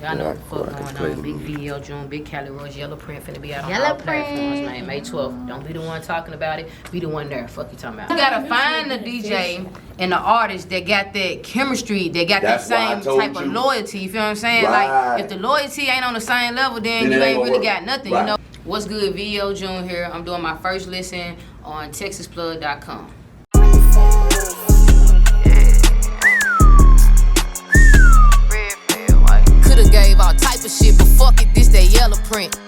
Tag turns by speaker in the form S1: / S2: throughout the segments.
S1: Y'all know what the fuck going on. Big VEO June, Big Cali Royce, Yellow Print finna be out on all platforms, man. May 12th. Don't be the one talking about it. Be the one there. Fuck you talking about. You gotta find the DJ and the artist that got that chemistry, that got that same type of loyalty. You feel what I'm saying? Like, if the loyalty ain't on the same level, then you ain't really got nothing, you know? What's good? VEO June here. I'm doing my first listen on TexasPlug.com. Coulda gave all type of shit, but fuck it, this that yellow print.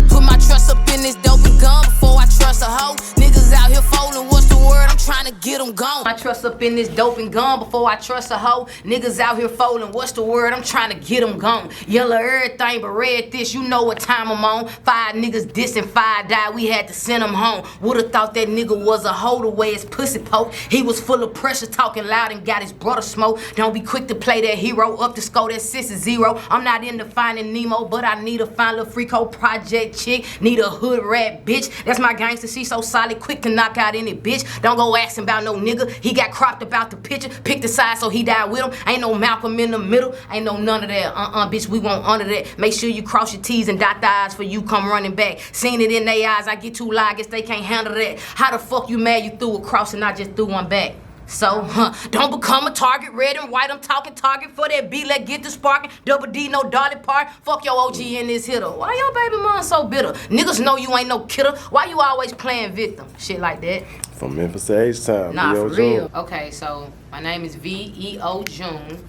S1: Put my trust up in this dope and gun before I trust a hoe. Niggas out here folding, what's the word? I'm trying to get them gone. My trust up in this dope and gun before I trust a hoe. Niggas out here folding, what's the word? I'm trying to get them gone. Yellow everything but red this, you know what time I'm on. 5 niggas dissing, 5 died, we had to send them home. Would've thought that nigga was a hoe the way his pussy poke. He was full of pressure, talking loud and got his brother smoke. Don't be quick to play that hero, up to score that 6-0. I'm not into finding Nemo, but I need a fine little Freako project chick. Need a hood rat bitch. That's my gangster, she so solid, quick to knock out any bitch. Don't go asking about no nigga, he got cropped about the picture. Pick the side so he died with him. Ain't no Malcolm in the middle, ain't no none of that. Bitch, we want under that. Make sure you cross your T's and dot the I's for you come running back. Seen it in their eyes, I get too loud, guess they can't handle that. How the fuck you mad you threw a cross and I just threw one back? So, don't become a target, red and white, I'm talking target for that beat, let get the sparking, double D, no Dolly part, fuck your OG in this hitter. Why your baby mom so bitter? Niggas know you ain't no kidder, why you always playing victim? Shit like that.
S2: From Memphis to H-Town.
S1: Nah, for real. Okay, so, my name is VEO June.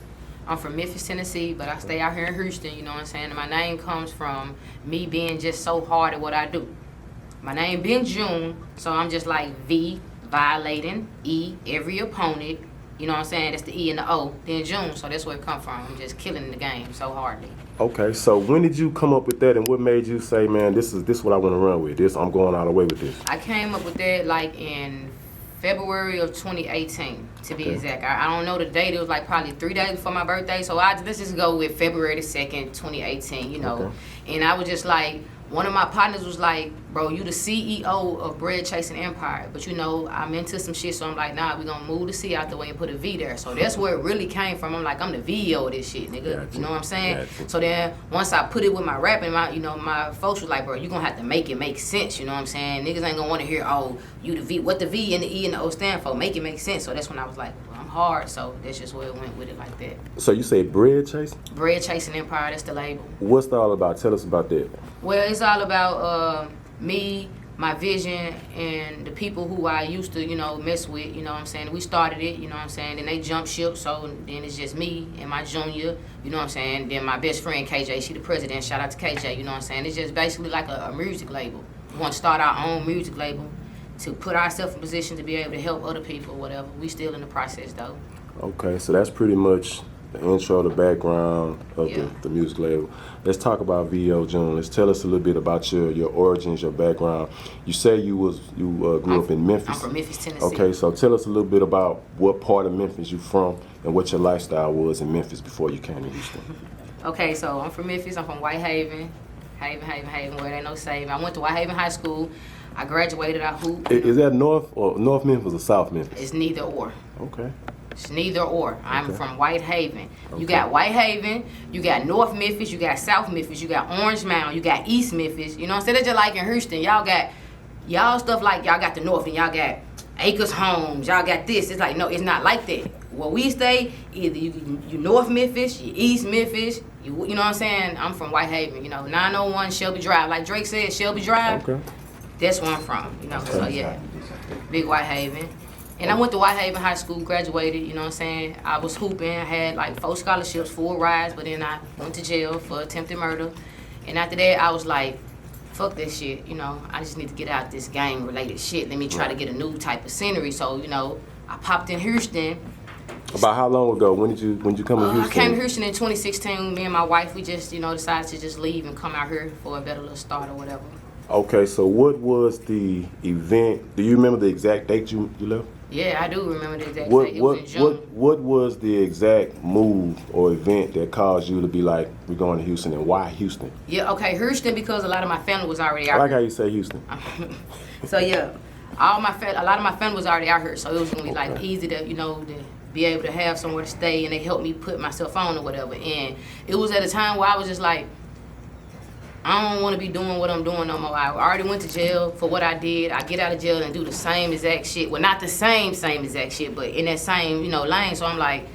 S1: I'm from Memphis, Tennessee, but I stay out here in Houston, you know what I'm saying? And my name comes from me being just so hard at what I do. My name been June, so I'm just like V, violating, E, every opponent, you know what I'm saying? That's the E and the O, then June, so that's where it come from. I'm just killing the game so hardly.
S2: Okay, so when did you come up with that, and what made you say, man, this is what I want to run with, this, I'm going all the way with this?
S1: I came up with that like in February of 2018, to be exact. I don't know the date, it was like probably 3 days before my birthday, so let's just go with February the 2nd, 2018, you know. And I was just like, one of my partners was like, bro, you the CEO of Bread Chasing Empire. But you know, I'm into some shit, so I'm like, nah, we gonna move the C out the way and put a V there. So that's where it really came from. I'm like, I'm the VEO of this shit, nigga. Gotcha. You know what I'm saying? Gotcha. So then, once I put it with my rapping, my folks was like, bro, you gonna have to make it make sense, you know what I'm saying? Niggas ain't gonna wanna hear, oh, you the V, what the V and the E and the O stand for? Make it make sense. So that's when I was like, well, I'm hard, so that's just where it went with it like that.
S2: So you say Bread Chasing?
S1: Bread Chasing Empire, that's the label.
S2: What's that all about? Tell us about that.
S1: Well, it's all about me, my vision, and the people who I used to, you know, mess with, you know what I'm saying? We started it, you know what I'm saying? Then they jumped ship, so then it's just me and my junior, you know what I'm saying? Then my best friend, KJ, she the president, shout out to KJ, you know what I'm saying? It's just basically like a music label. We want to start our own music label to put ourselves in position to be able to help other people or whatever. We still in the process, though.
S2: Okay, so that's pretty much the intro, the background of the music label. Let's talk about VEO June. Let's tell us a little bit about your origins, your background. You say you grew up in Memphis.
S1: I'm from Memphis, Tennessee.
S2: Okay, so tell us a little bit about what part of Memphis you from and what your lifestyle was in Memphis before you came to Houston.
S1: Okay, so I'm from Memphis. I'm from Whitehaven. Haven, where there ain't no saving. I went to Whitehaven High School. I graduated. I hooped.
S2: Is that North Memphis or South Memphis?
S1: It's neither or.
S2: Okay.
S1: It's neither or. I'm from Whitehaven. Okay. You got Whitehaven, you got North Memphis, you got South Memphis, you got Orange Mound, you got East Memphis. You know what I'm saying? It's just like in Houston. Y'all got stuff like y'all got the North and y'all got Acres Homes. Y'all got this. It's like, no, it's not like that. Where we stay, either you North Memphis, you East Memphis, you know what I'm saying? I'm from Whitehaven, you know, 901 Shelby Drive. Like Drake said, Shelby Drive. Okay. That's where I'm from, you know. Okay. So yeah, big Whitehaven. And I went to Whitehaven High School, graduated, you know what I'm saying? I was hooping, I had like 4 scholarships, 4 rides, but then I went to jail for attempted murder. And after that, I was like, fuck that shit, you know, I just need to get out this gang-related shit. Let me try to get a new type of scenery. So, you know, I popped in Houston.
S2: About how long ago? When did you come to Houston?
S1: I came to Houston in 2016. Me and my wife, we just, you know, decided to just leave and come out here for a better little start or whatever.
S2: Okay, so what was the event? Do you remember the exact date you left?
S1: Yeah, I do remember the exact date. It was in June.
S2: What was the exact move or event that caused you to be like, we're going to Houston, and why Houston?
S1: Yeah, okay, Houston because a lot of my family was already out
S2: here. I like how you say Houston.
S1: So yeah, a lot of my family was already out here, so it was gonna be like easy to, you know, to be able to have somewhere to stay, and they helped me put myself on or whatever. And it was at a time where I was just like, I don't want to be doing what I'm doing no more. I already went to jail for what I did. I get out of jail and do the same exact shit. Well, not the same exact shit, but in that same, lane. So I'm like,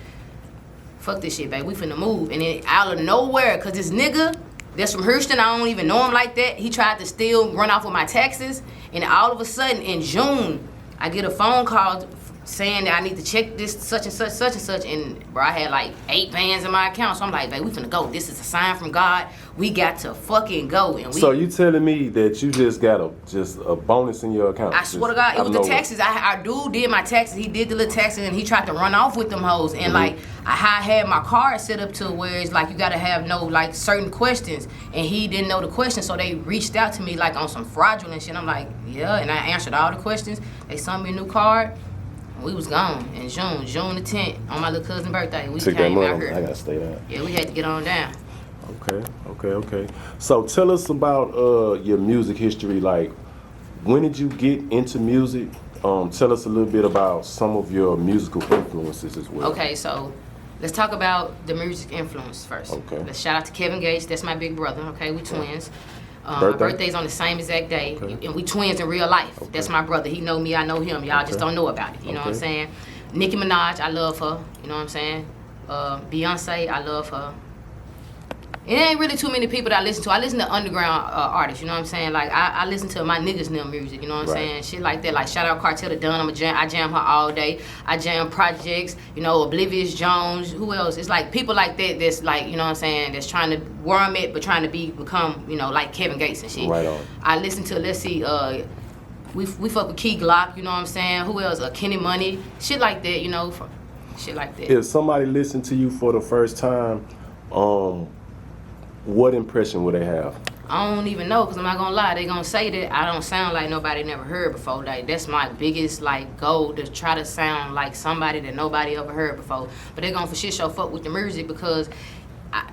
S1: fuck this shit, babe. We finna move. And then out of nowhere, cause this nigga that's from Houston, I don't even know him like that. He tried to still run off with my taxes. And all of a sudden, in June, I get a phone call saying that I need to check this such and such. And bro, I had like 8 bands in my account. So I'm like, babe, we finna go. This is a sign from God. We got to fucking go. And
S2: so you telling me that you just got a bonus in your account?
S1: I swear to God, it was the taxes. Our dude did my taxes. He did the little taxes, and he tried to run off with them hoes. And like, I had my card set up to where it's like you gotta have like certain questions, and he didn't know the questions, so they reached out to me like on some fraudulent shit. I'm like, yeah, and I answered all the questions. They sent me a new card. We was gone in June the 10th, on my little cousin's birthday. We came out here.
S2: I gotta stay down.
S1: Yeah, we had to get on down.
S2: Okay. So tell us about your music history. Like, when did you get into music? Tell us a little bit about some of your musical influences as well.
S1: Okay, so let's talk about the music influence first.
S2: Okay.
S1: Let's shout out to Kevin Gates. That's my big brother. Okay, we twins. My birthday's on the same exact day, and we twins in real life. That's my brother. He know me, I know him. Y'all just don't know about it. You know what I'm saying? Nicki Minaj, I love her. You know what I'm saying? Beyonce, I love her. It ain't really too many people that I listen to. I listen to underground artists, you know what I'm saying? Like, I listen to my niggas new music, you know what I'm saying? Shit like that, like shout out Cartel the Don, I jam her all day. I jam Projects, Oblivious Jones, who else? It's like people like that that's like, you know what I'm saying, that's trying to worm it, but trying to become, like Kevin Gates and shit.
S2: Right on.
S1: I listen to, let's see, we fuck with Key Glock, you know what I'm saying? Who else? Kenny Money, shit like that, shit like that.
S2: If somebody listened to you for the first time, what impression would they have?
S1: I don't even know, because I'm not going to lie. They going to say that I don't sound like nobody never heard before. Like, that's my biggest, goal, to try to sound like somebody that nobody ever heard before. But they going to for shit show fuck with the music, because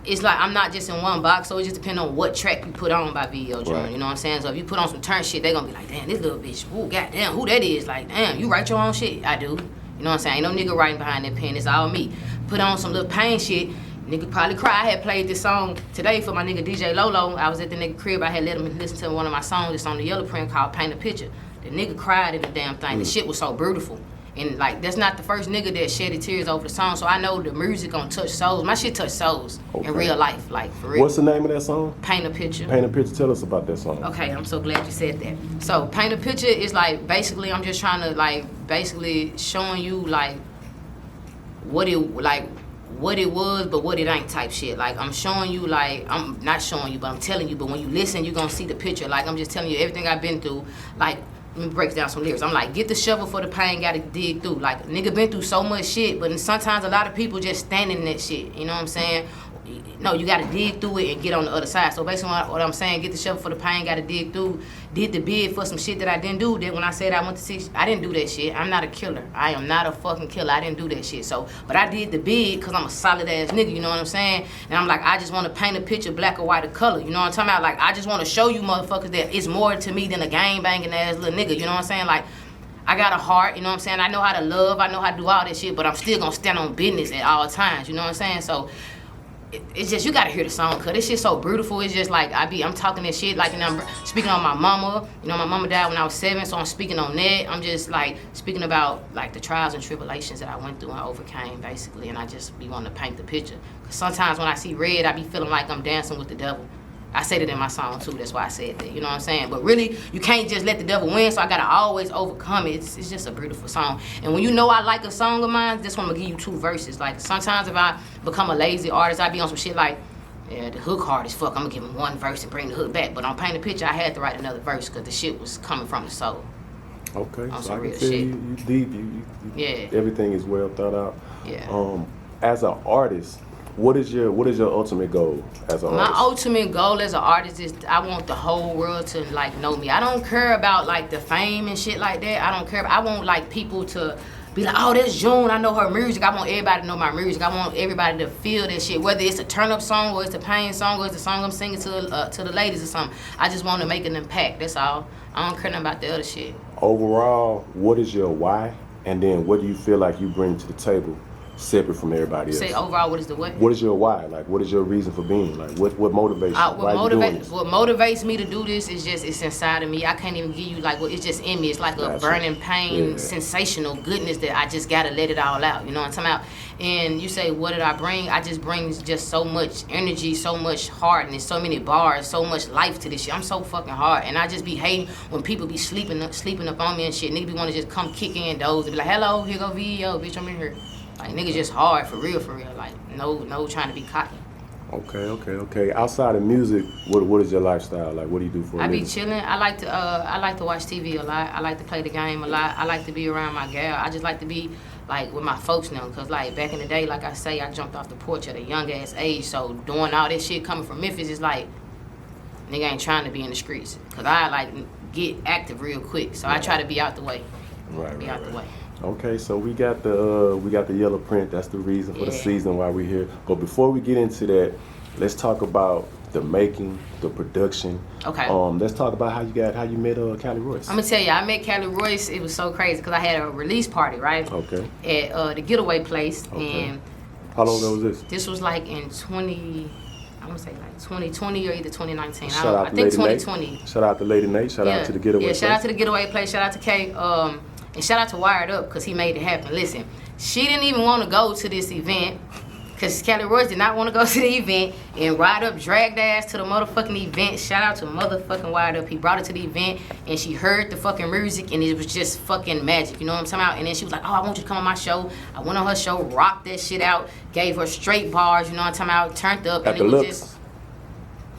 S1: it's like I'm not just in one box, so it just depends on what track you put on by VEO June, you know what I'm saying? So if you put on some turn shit, they going to be like, damn, this little bitch, ooh, goddamn, who that is? Like, damn, you write your own shit? I do. You know what I'm saying? Ain't no nigga writing behind that pen. It's all me. Put on some little pain shit. Nigga probably cry. I had played this song today for my nigga DJ Lolo. I was at the nigga crib. I had let him listen to one of my songs that's on the yellow print called Paint a Picture. The nigga cried in the damn thing. The shit was so beautiful. And that's not the first nigga that shedded tears over the song. So I know the music gonna touch souls. My shit touch souls in real life, for real.
S2: What's the name of that song?
S1: Paint a Picture.
S2: Paint a Picture. Tell us about that song.
S1: Okay, I'm so glad you said that. So Paint a Picture is basically I'm just trying to basically showing you what it was, but what it ain't type shit. I'm showing you, I'm not showing you, but I'm telling you, but when you listen, you're gonna see the picture. I'm just telling you everything I've been through. Let me break down some lyrics. I'm like, get the shovel for the pain, gotta dig through. Nigga been through so much shit, but sometimes a lot of people just standing in that shit, you know what I'm saying? No, you gotta dig through it and get on the other side. So basically what I'm saying, get the shovel for the pain, gotta dig through. Did the bid for some shit that I didn't do. That when I said I went to 6, I didn't do that shit. I'm not a killer. I am not a fucking killer. I didn't do that shit. So, but I did the bid because I'm a solid ass nigga, you know what I'm saying? And I'm like, I just want to paint a picture black or white or color. You know what I'm talking about? I just want to show you motherfuckers that it's more to me than a gang banging ass little nigga. You know what I'm saying? I got a heart, you know what I'm saying? I know how to love. I know how to do all that shit, but I'm still gonna stand on business at all times. You know what I'm saying? So it's just, you gotta hear the song, cause this shit so beautiful. It's just I'm talking this shit and I'm speaking on my mama. You know, my mama died when I was 7, so I'm speaking on that. I'm just speaking about the trials and tribulations that I went through and overcame, basically. And I just be wanting to paint the picture. Cause sometimes when I see red, I be feeling like I'm dancing with the devil. I said it in my song too, that's why I said that, you know what I'm saying? But really, you can't just let the devil win, so I gotta always overcome it. It's just a beautiful song. And when you know I like a song of mine, this one will give you 2 verses. Sometimes if I become a lazy artist, I be on some shit yeah, the hook hard as fuck, I'm gonna give him 1 verse and bring the hook back. But on Paint a Picture, I had to write another verse because the shit was coming from the soul.
S2: Okay,
S1: on
S2: so
S1: some
S2: I can
S1: real
S2: tell
S1: shit.
S2: you deep.
S1: Yeah.
S2: Everything is well thought out.
S1: Yeah.
S2: As an artist, what is your ultimate goal as an artist?
S1: My ultimate goal as an artist is I want the whole world to know me. I don't care about the fame and shit like that. I don't care. I want people to be like, oh, that's June. I know her music. I want everybody to know my music. I want everybody to feel that shit. Whether it's a turn up song or it's a pain song or it's a song I'm singing to the ladies or something. I just want to make an impact. That's all. I don't care nothing about the other shit.
S2: Overall, what is your why? And then what do you feel like you bring to the table separate from everybody else?
S1: Say overall, what is the what?
S2: What is your why? Like, what is your reason for being? Like, what motivates you? Why you doing this?
S1: What motivates me to do this is just, it's inside of me. I can't even give you like, well, it's just in me. It's like a burning pain, sensational goodness that I just gotta let it all out. You know what I'm talking about? And you say, what did I bring? I just bring just so much energy, so much heart, and so many bars, so much life to this shit. I'm so fucking hard, and I just be hating when people be sleeping up on me and shit. Niggas be want to just come kick in doors and be like, hello, here go VEO, bitch, I'm in here. Like, niggas just hard, for real. Like, no trying to be cocky.
S2: Okay. Outside of music, what is your lifestyle? Like, what do you do for a living?
S1: I be chilling. I like to watch TV a lot. I like to play the game a lot. I like to be around my gal. I just like to be, like, with my folks now. Because, like, back in the day, like I say, I jumped off the porch at a young-ass age. So, doing all this shit coming from Memphis is like, nigga ain't trying to be in the streets. Because I, like, get active real quick. So, I try to be out the way. Out the way.
S2: Okay, so we got the yellow print. That's the reason for the season why we're here. But before we get into that, let's talk about the making, the production.
S1: Okay.
S2: Let's talk about how you met Callie Royce.
S1: I'm gonna tell you, I met Callie Royce. It was so crazy because I had a release party, right?
S2: Okay.
S1: At the Getaway Place, and
S2: how long ago was this?
S1: This was like in 2020 or either 2019.
S2: I think 2020. Shout out to Lady Nate. Shout out to the Getaway Place.
S1: Shout out to the Getaway Place. Shout out to Kay. And shout out to Wired Up because he made it happen. Listen, she didn't even want to go to this event because Callie Royce did not want to go to the event, and Wired Up dragged her ass to the motherfucking event. Shout out to motherfucking Wired Up. He brought her to the event, and she heard the fucking music, and it was just fucking magic. You know what I'm talking about? And then she was like, oh, I want you to come on my show. I went on her show, rocked that shit out, gave her straight bars, you know what I'm talking about, turned up.
S2: At
S1: and
S2: the
S1: it was
S2: Looks.
S1: just...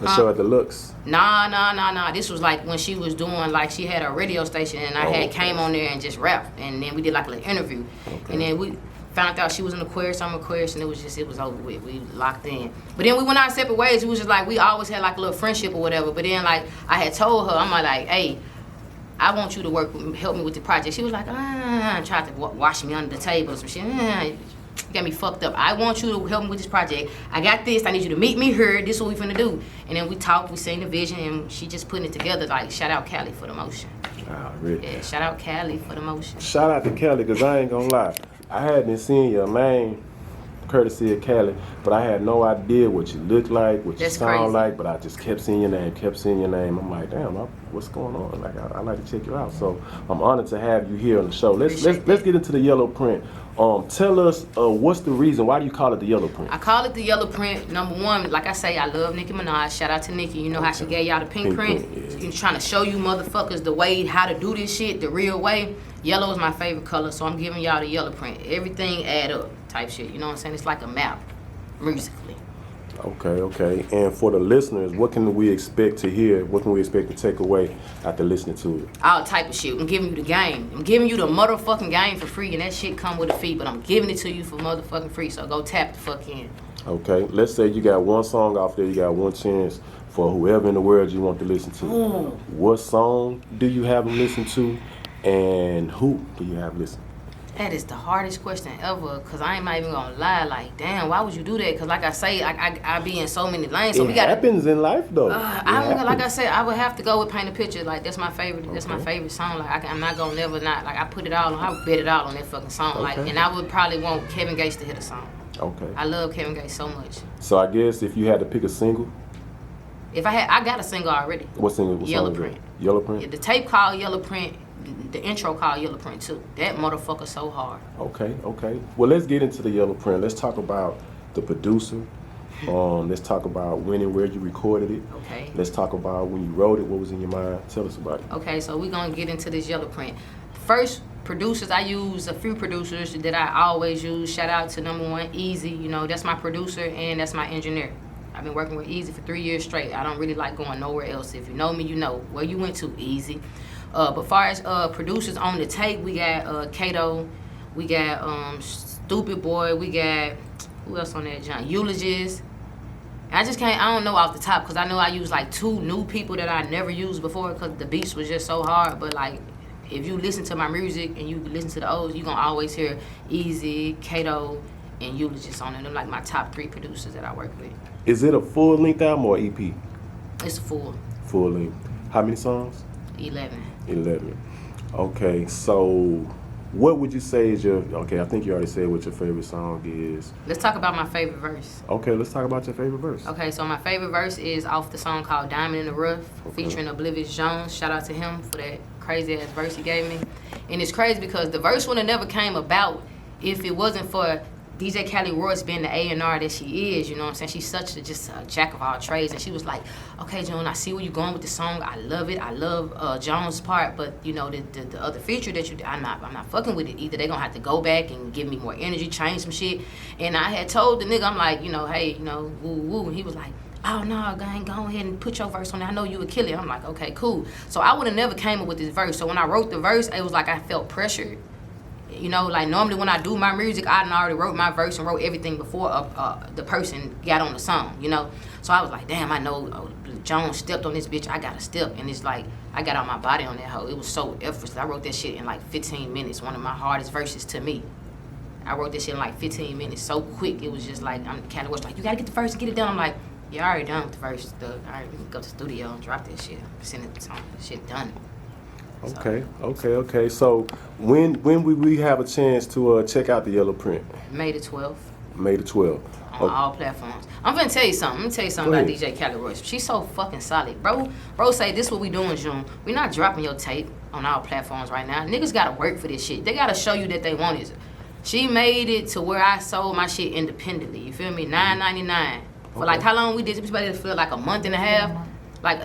S2: The show at the Looks.
S1: Nah. This was like when she was doing, like, she had a radio station, and I came on there and just rapped, and then we did like a little interview, and then we found out she was an Aquarius, I'm Aquarius, and it was over with. We locked in. But then we went our separate ways. It was just like we always had like a little friendship or whatever. But then, like, I had told her, I'm like, hey, I want you to help me with the project. She was like, tried to wash me under the table or some shit. Got me fucked up. I want you to help me with this project. I got this. I need you to meet me here. This is what we finna do. And then we talked. We seen the vision, and she just putting it together. Like, shout out Callie for the motion.
S2: Really?
S1: Yeah, shout out Callie for the motion.
S2: Shout out to Callie, because I ain't gonna lie. I hadn't seen your name, courtesy of Callie, but I had no idea what you look like, what you sound like, but I just kept seeing your name, I'm like, damn, what's going on? Like, I like to check you out. So I'm honored to have you here on the show. Let's get into the yellow print. Tell us, what's the reason? Why do you call it the yellow print?
S1: I call it the yellow print. Number one, like I say, I love Nicki Minaj. Shout out to Nicki. You know how she gave y'all the pink print? She's trying to show you motherfuckers the way, how to do this shit, the real way. Yellow is my favorite color, so I'm giving y'all the yellow print. Everything add up type shit. You know what I'm saying? It's like a map, musically.
S2: Okay. And for the listeners, what can we expect to hear? What can we expect to take away after listening to it?
S1: All type of shit. I'm giving you the game. I'm giving you the motherfucking game for free, and that shit come with a fee, but I'm giving it to you for motherfucking free, so go tap the fuck in. Okay,
S2: let's say you got one song off there, you got one chance for whoever in the world you want to listen to. What song do you have them listen to, and who do you have listen?
S1: That is the hardest question ever, because I ain't not even gonna lie. Like, damn, why would you do that? Because like I say, I be in so many lanes. So
S2: it happens in life, though.
S1: Like I said, I would have to go with Paint a Picture. Like, that's my favorite. That's my favorite song. Like, I'm not gonna never not. Like, I put it all on. I would bet it all on that fucking song. Like, and I would probably want Kevin Gates to hit a song. I love Kevin Gates so much.
S2: So I guess if you had to pick a single.
S1: If I got a single already.
S2: What single?
S1: Yellow Print.
S2: Yellow Print.
S1: Yeah, the tape called Yellow Print. The intro called Yellow Print too. That motherfucker so hard.
S2: Okay. Well, let's get into the Yellow Print. Let's talk about the producer. Let's talk about when and where you recorded it.
S1: Okay.
S2: Let's talk about when you wrote it. What was in your mind? Tell us about it.
S1: Okay, so we're gonna get into this Yellow Print. First, producers, I use a few producers that I always use. Shout out to number one, Easy. You know, that's my producer and that's my engineer. I've been working with Easy for 3 years straight. I don't really like going nowhere else. If you know me, you know where you went to, Easy. But far as producers on the tape, we got Kato, we got Stupid Boy, we got, who else on that, John? Eulogist. I don't know off the top, because I know I used like 2 new people that I never used before, because the beats was just so hard. But like, if you listen to my music and you listen to the O's, you're going to always hear Easy, Kato, and Eulogist on it. They're like my top 3 producers that I work with.
S2: Is it a full-length album or EP?
S1: It's full.
S2: Full length. How many songs?
S1: 11.
S2: 11. Okay, so What would you say is your, okay, I think you already said what your favorite song is.
S1: Let's talk about my favorite verse.
S2: Okay, let's talk about your favorite verse.
S1: Okay, so my favorite verse is off the song called Diamond in the Rough, featuring VEO June. Shout out to him for that crazy ass verse he gave me. And it's crazy because the verse would have never came about if it wasn't for DJ Callie Royce being the A&R that she is, you know what I'm saying? She's such just a jack of all trades. And she was like, okay, June, I see where you're going with the song. I love it. I love Jones' part, but you know, the other feature that you did, I'm not fucking with it either. They're gonna have to go back and give me more energy, change some shit. And I had told the nigga, I'm like, you know, hey, you know, woo woo. And he was like, oh no, gang, go ahead and put your verse on there. I know you would kill it. I'm like, okay, cool. So I would have never came up with this verse. So when I wrote the verse, it was like I felt pressured. You know, like normally when I do my music, I already wrote my verse and wrote everything before the person got on the song, you know? So I was like, damn, I know Jones stepped on this bitch, I gotta step. And it's like, I got out my body on that hoe. It was so effortless. I wrote that shit in like 15 minutes, one of my hardest verses to me. I wrote this shit in like 15 minutes, so quick. It was just like, I'm kind of like, you gotta get the verse, get it done. I'm like, yeah, I already done with the verse. I already go to the studio and drop that shit. Send it to shit done.
S2: Okay. So when will we have a chance to check out the yellow print?
S1: May the 12th.
S2: May the 12th.
S1: On all platforms. I'm gonna tell you something. I'm gonna tell you something about DJ Callie Royce. She's so fucking solid. Bro say this what we doing, June. We not dropping your tape on all platforms right now. Niggas gotta work for this shit. They gotta show you that they want it. She made it to where I sold my shit independently. You feel me? $9.99. For like how long we did this? For like a month and a half. Like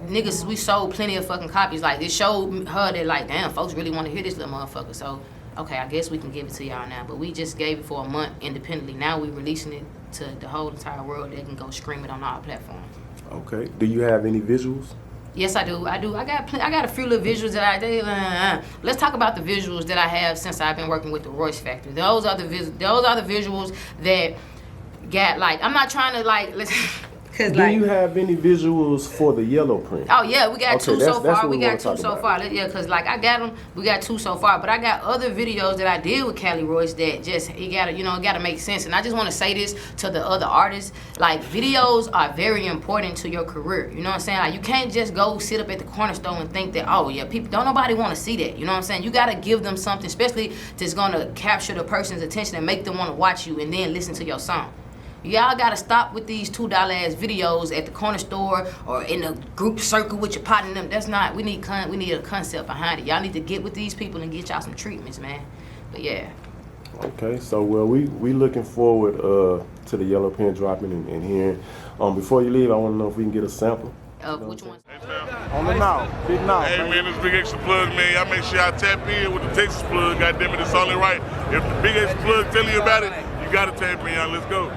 S1: niggas, we sold plenty of fucking copies. Like it showed her that like, damn, folks really want to hear this little motherfucker. So, okay, I guess we can give it to y'all now. But we just gave it for a month independently. Now we releasing it to the whole entire world. They can go stream it on our platforms.
S2: Okay. Do you have any visuals?
S1: Yes, I do. I got a few little visuals that let's talk about the visuals that I have since I've been working with the Royce Factory. Those are the visuals that got like, I'm not trying to like,
S2: Do you have any visuals for the yellow print?
S1: Oh yeah, we got two so far.
S2: We
S1: got two so far. Yeah, cause like I got them. We got two so far, but I got other videos that I did with Callie Royce that just it gotta make sense. And I just want to say this to the other artists: like videos are very important to your career. You know what I'm saying? Like you can't just go sit up at the corner store and think that people don't nobody want to see that. You know what I'm saying? You gotta give them something, especially that's gonna capture the person's attention and make them want to watch you and then listen to your song. Y'all gotta stop with these $2 ass videos at the corner store or in a group circle with your partner and them. That's not, we need a concept behind it. Y'all need to get with these people and get y'all some treatments, man. But yeah.
S2: Okay, so well we looking forward to the yellow pen dropping and hearing. Before you leave, I want to know if we can get a sample.
S1: Which one?
S2: On the now, big now.
S3: Hey man, this Big Extra Plug, man. Y'all make sure y'all tap in with the Texas Plug. Goddamn it, it's only right. If the Big Extra Plug tell you about it, you gotta tap in, y'all. Let's go.